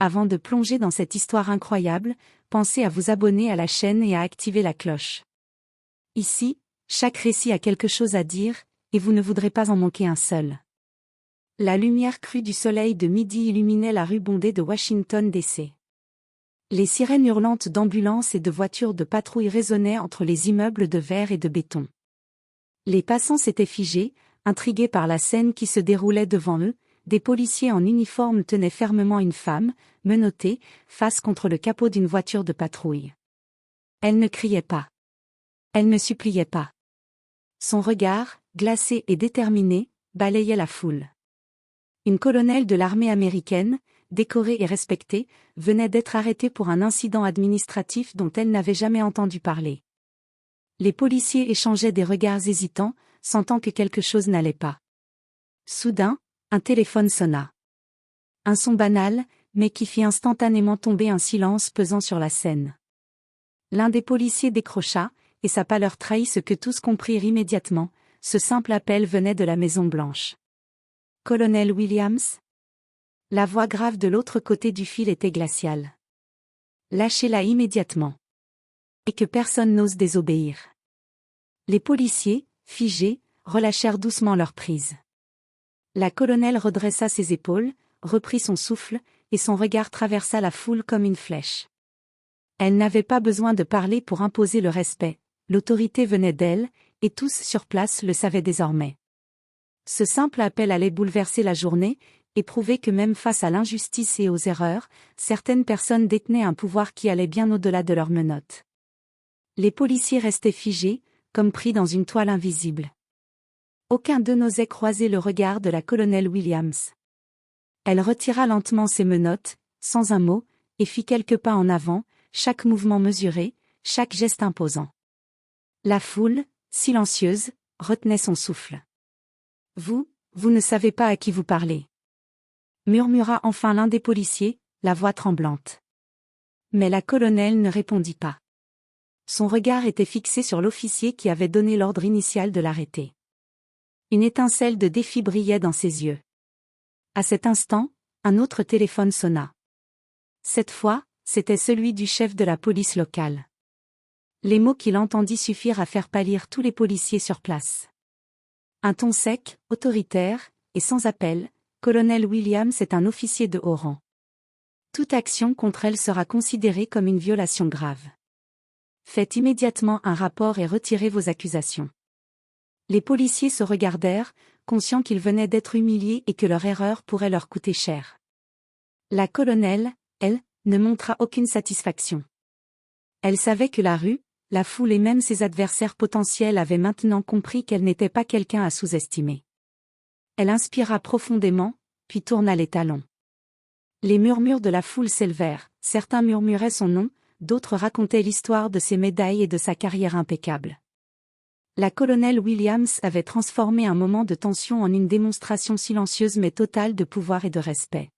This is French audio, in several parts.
Avant de plonger dans cette histoire incroyable, pensez à vous abonner à la chaîne et à activer la cloche. Ici, chaque récit a quelque chose à dire, et vous ne voudrez pas en manquer un seul. La lumière crue du soleil de midi illuminait la rue bondée de Washington, D.C. Les sirènes hurlantes d'ambulances et de voitures de patrouille résonnaient entre les immeubles de verre et de béton. Les passants s'étaient figés, intrigués par la scène qui se déroulait devant eux. Des policiers en uniforme tenaient fermement une femme, menottée, face contre le capot d'une voiture de patrouille. Elle ne criait pas. Elle ne suppliait pas. Son regard, glacé et déterminé, balayait la foule. Une colonelle de l'armée américaine, décorée et respectée, venait d'être arrêtée pour un incident administratif dont elle n'avait jamais entendu parler. Les policiers échangeaient des regards hésitants, sentant que quelque chose n'allait pas. Soudain, un téléphone sonna. Un son banal, mais qui fit instantanément tomber un silence pesant sur la scène. L'un des policiers décrocha, et sa pâleur trahit ce que tous comprirent immédiatement, ce simple appel venait de la Maison-Blanche. « Colonel Williams ?» La voix grave de l'autre côté du fil était glaciale. « Lâchez-la immédiatement. » Et que personne n'ose désobéir. Les policiers, figés, relâchèrent doucement leur prise. La colonelle redressa ses épaules, reprit son souffle, et son regard traversa la foule comme une flèche. Elle n'avait pas besoin de parler pour imposer le respect, l'autorité venait d'elle, et tous sur place le savaient désormais. Ce simple appel allait bouleverser la journée, et prouver que même face à l'injustice et aux erreurs, certaines personnes détenaient un pouvoir qui allait bien au-delà de leurs menottes. Les policiers restaient figés, comme pris dans une toile invisible. Aucun d'eux n'osait croiser le regard de la colonelle Williams. Elle retira lentement ses menottes, sans un mot, et fit quelques pas en avant, chaque mouvement mesuré, chaque geste imposant. La foule, silencieuse, retenait son souffle. « Vous ne savez pas à qui vous parlez. » murmura enfin l'un des policiers, la voix tremblante. Mais la colonelle ne répondit pas. Son regard était fixé sur l'officier qui avait donné l'ordre initial de l'arrêter. Une étincelle de défi brillait dans ses yeux. À cet instant, un autre téléphone sonna. Cette fois, c'était celui du chef de la police locale. Les mots qu'il entendit suffirent à faire pâlir tous les policiers sur place. Un ton sec, autoritaire, et sans appel, Colonel Williams est un officier de haut rang. Toute action contre elle sera considérée comme une violation grave. Faites immédiatement un rapport et retirez vos accusations. Les policiers se regardèrent, conscients qu'ils venaient d'être humiliés et que leur erreur pourrait leur coûter cher. La colonelle, elle, ne montra aucune satisfaction. Elle savait que la rue, la foule et même ses adversaires potentiels avaient maintenant compris qu'elle n'était pas quelqu'un à sous-estimer. Elle inspira profondément, puis tourna les talons. Les murmures de la foule s'élevèrent, certains murmuraient son nom, d'autres racontaient l'histoire de ses médailles et de sa carrière impeccable. La colonelle Williams avait transformé un moment de tension en une démonstration silencieuse mais totale de pouvoir et de respect.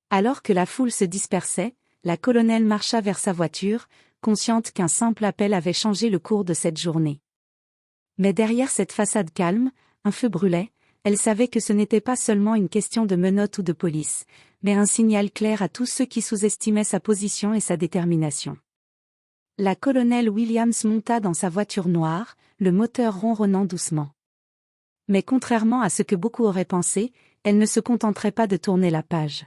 Alors que la foule se dispersait, la colonelle marcha vers sa voiture, consciente qu'un simple appel avait changé le cours de cette journée. Mais derrière cette façade calme, un feu brûlait, elle savait que ce n'était pas seulement une question de menottes ou de police, mais un signal clair à tous ceux qui sous-estimaient sa position et sa détermination. La colonelle Williams monta dans sa voiture noire, le moteur ronronnant doucement. Mais contrairement à ce que beaucoup auraient pensé, elle ne se contenterait pas de tourner la page.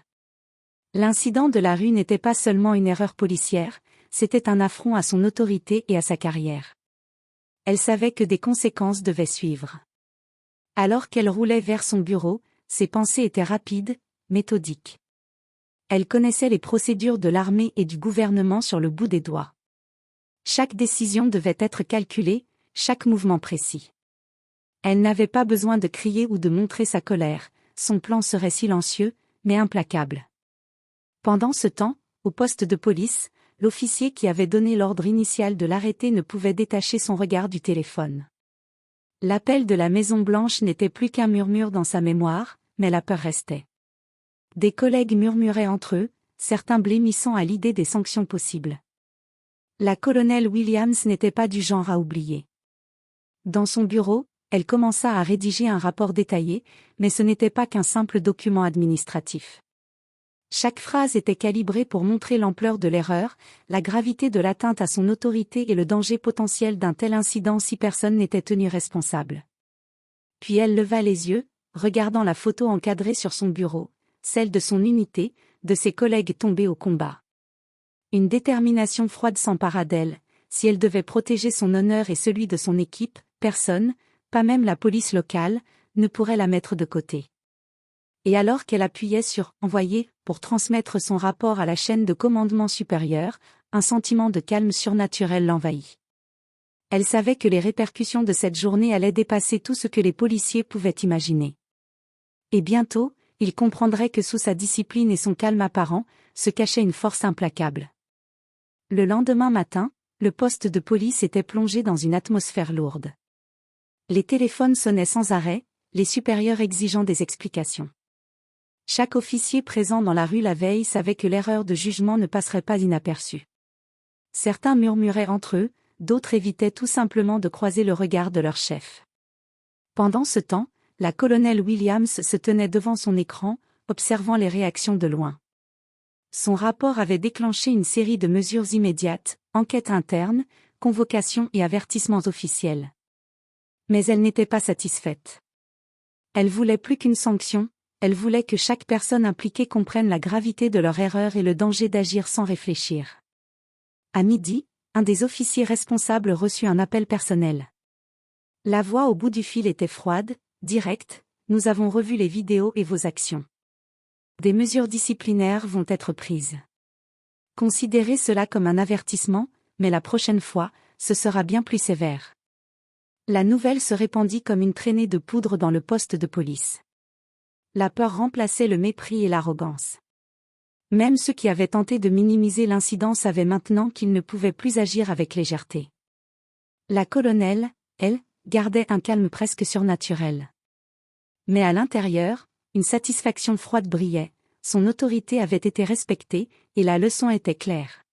L'incident de la rue n'était pas seulement une erreur policière, c'était un affront à son autorité et à sa carrière. Elle savait que des conséquences devaient suivre. Alors qu'elle roulait vers son bureau, ses pensées étaient rapides, méthodiques. Elle connaissait les procédures de l'armée et du gouvernement sur le bout des doigts. Chaque décision devait être calculée, chaque mouvement précis. Elle n'avait pas besoin de crier ou de montrer sa colère, son plan serait silencieux, mais implacable. Pendant ce temps, au poste de police, l'officier qui avait donné l'ordre initial de l'arrêter ne pouvait détacher son regard du téléphone. L'appel de la Maison-Blanche n'était plus qu'un murmure dans sa mémoire, mais la peur restait. Des collègues murmuraient entre eux, certains blêmissant à l'idée des sanctions possibles. La colonelle Williams n'était pas du genre à oublier. Dans son bureau, elle commença à rédiger un rapport détaillé, mais ce n'était pas qu'un simple document administratif. Chaque phrase était calibrée pour montrer l'ampleur de l'erreur, la gravité de l'atteinte à son autorité et le danger potentiel d'un tel incident si personne n'était tenu responsable. Puis elle leva les yeux, regardant la photo encadrée sur son bureau, celle de son unité, de ses collègues tombés au combat. Une détermination froide s'empara d'elle. Si elle devait protéger son honneur et celui de son équipe, personne, pas même la police locale, ne pourrait la mettre de côté. Et alors qu'elle appuyait sur « Envoyer » pour transmettre son rapport à la chaîne de commandement supérieur, un sentiment de calme surnaturel l'envahit. Elle savait que les répercussions de cette journée allaient dépasser tout ce que les policiers pouvaient imaginer. Et bientôt, il comprendrait que sous sa discipline et son calme apparent, se cachait une force implacable. Le lendemain matin, le poste de police était plongé dans une atmosphère lourde. Les téléphones sonnaient sans arrêt, les supérieurs exigeant des explications. Chaque officier présent dans la rue la veille savait que l'erreur de jugement ne passerait pas inaperçue. Certains murmuraient entre eux, d'autres évitaient tout simplement de croiser le regard de leur chef. Pendant ce temps, la colonelle Williams se tenait devant son écran, observant les réactions de loin. Son rapport avait déclenché une série de mesures immédiates, enquêtes internes, convocations et avertissements officiels. Mais elle n'était pas satisfaite. Elle voulait plus qu'une sanction, elle voulait que chaque personne impliquée comprenne la gravité de leur erreur et le danger d'agir sans réfléchir. À midi, un des officiers responsables reçut un appel personnel. La voix au bout du fil était froide, directe, « Nous avons revu les vidéos et vos actions. Des mesures disciplinaires vont être prises. Considérez cela comme un avertissement, mais la prochaine fois, ce sera bien plus sévère. » La nouvelle se répandit comme une traînée de poudre dans le poste de police. La peur remplaçait le mépris et l'arrogance. Même ceux qui avaient tenté de minimiser l'incident savaient maintenant qu'ils ne pouvaient plus agir avec légèreté. La colonelle, elle, gardait un calme presque surnaturel. Mais à l'intérieur, une satisfaction froide brillait, son autorité avait été respectée, et la leçon était claire.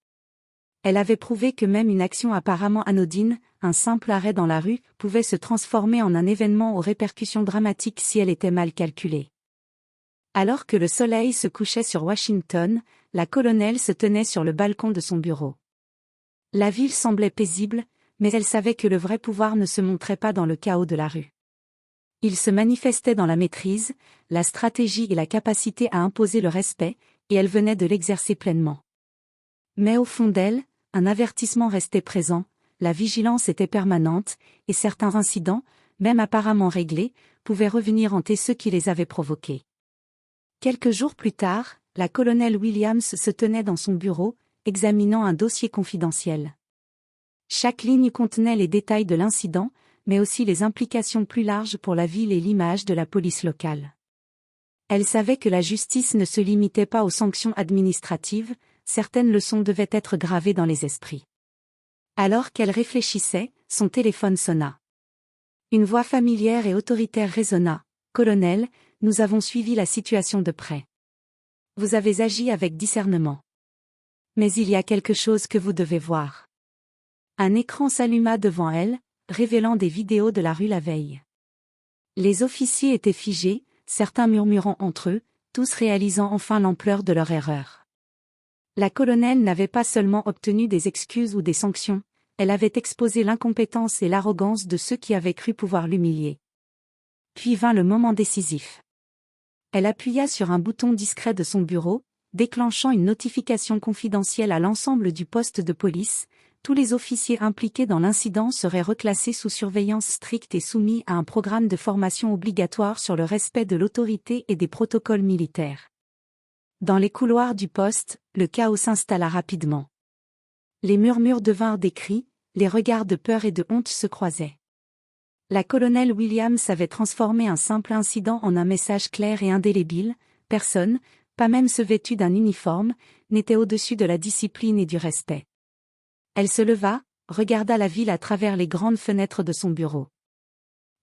Elle avait prouvé que même une action apparemment anodine, un simple arrêt dans la rue, pouvait se transformer en un événement aux répercussions dramatiques si elle était mal calculée. Alors que le soleil se couchait sur Washington, la colonelle se tenait sur le balcon de son bureau. La ville semblait paisible, mais elle savait que le vrai pouvoir ne se montrait pas dans le chaos de la rue. Il se manifestait dans la maîtrise, la stratégie et la capacité à imposer le respect, et elle venait de l'exercer pleinement. Mais au fond d'elle, un avertissement restait présent, la vigilance était permanente, et certains incidents, même apparemment réglés, pouvaient revenir hanter ceux qui les avaient provoqués. Quelques jours plus tard, la colonelle Williams se tenait dans son bureau, examinant un dossier confidentiel. Chaque ligne contenait les détails de l'incident, mais aussi les implications plus larges pour la ville et l'image de la police locale. Elle savait que la justice ne se limitait pas aux sanctions administratives, certaines leçons devaient être gravées dans les esprits. Alors qu'elle réfléchissait, son téléphone sonna. Une voix familière et autoritaire résonna. « Colonel, nous avons suivi la situation de près. Vous avez agi avec discernement. Mais il y a quelque chose que vous devez voir. » Un écran s'alluma devant elle, révélant des vidéos de la rue la veille. Les officiers étaient figés, certains murmurant entre eux, tous réalisant enfin l'ampleur de leur erreur. La colonelle n'avait pas seulement obtenu des excuses ou des sanctions, elle avait exposé l'incompétence et l'arrogance de ceux qui avaient cru pouvoir l'humilier. Puis vint le moment décisif. Elle appuya sur un bouton discret de son bureau, déclenchant une notification confidentielle à l'ensemble du poste de police. Tous les officiers impliqués dans l'incident seraient reclassés sous surveillance stricte et soumis à un programme de formation obligatoire sur le respect de l'autorité et des protocoles militaires. Dans les couloirs du poste, le chaos s'installa rapidement. Les murmures devinrent des cris, les regards de peur et de honte se croisaient. La colonelle Williams avait transformé un simple incident en un message clair et indélébile, personne, pas même ceux vêtus d'un uniforme, n'était au-dessus de la discipline et du respect. Elle se leva, regarda la ville à travers les grandes fenêtres de son bureau.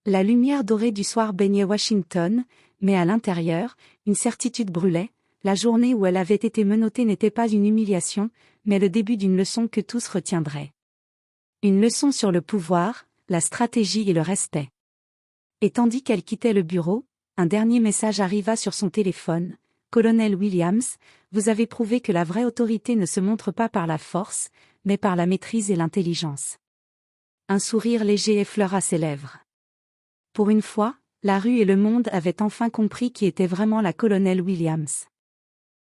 La lumière dorée du soir baignait Washington, mais à l'intérieur, une certitude brûlait, la journée où elle avait été menottée n'était pas une humiliation, mais le début d'une leçon que tous retiendraient. Une leçon sur le pouvoir, la stratégie et le respect. Et tandis qu'elle quittait le bureau, un dernier message arriva sur son téléphone. Colonel Williams, vous avez prouvé que la vraie autorité ne se montre pas par la force, mais par la maîtrise et l'intelligence. Un sourire léger effleura ses lèvres. Pour une fois, la rue et le monde avaient enfin compris qui était vraiment la colonel Williams.